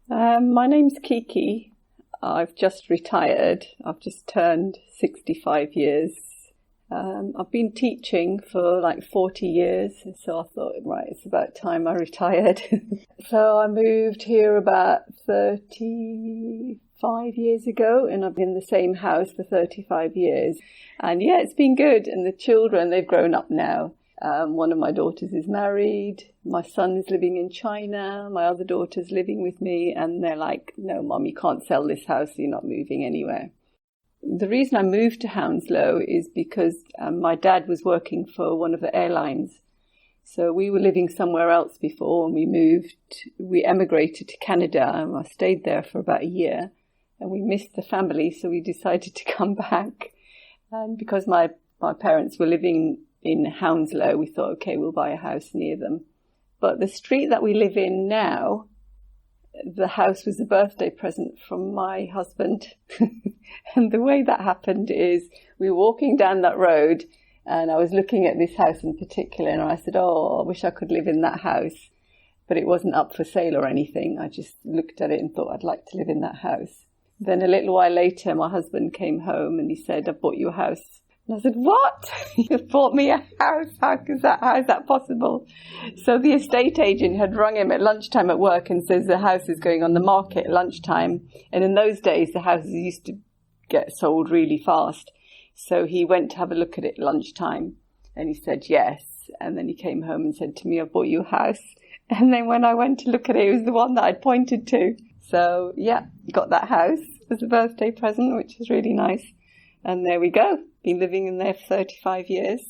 My name's Kiki. I've just retired. I've just turned 65 years. I've been teaching for like 40 years, so I thought, right, it's about time I retired. So I moved here about 35 years ago, and I've been in the same house for 35 years. And yeah, it's been good. And the children, they've grown up now. One of my daughters is married. My son is living in China. My other daughter's living with me. And they're like, no, Mum, you can't sell this house. You're not moving anywhere. The reason I moved to Hounslow is because my dad was working for one of the airlines. So we were living somewhere else before, and we emigrated to Canada, and I stayed there for about a year. And we missed the family, so we decided to come back. And because my parents were living in Hounslow, we thought, okay, we'll buy a house near them. But the street that we live in now, the house was a birthday present from my husband. And the way that happened is we were walking down that road, and I was looking at this house in particular, and I said, oh, I wish I could live in that house. But it wasn't up for sale or anything. I just looked at it and thought I'd like to live in that house. Then a little while later, my husband came home and he said, I bought you a house. And I said, what? You've bought me a house? How is that possible? So the estate agent had rung him at lunchtime at work and says the house is going on the market at lunchtime. And in those days, the houses used to get sold really fast. So he went to have a look at it at lunchtime and he said, yes. And then he came home and said to me, I bought you a house. And then when I went to look at it, it was the one that I'd pointed to. So yeah, got that house as a birthday present, which is really nice. And there we go. Been living in there for 35 years.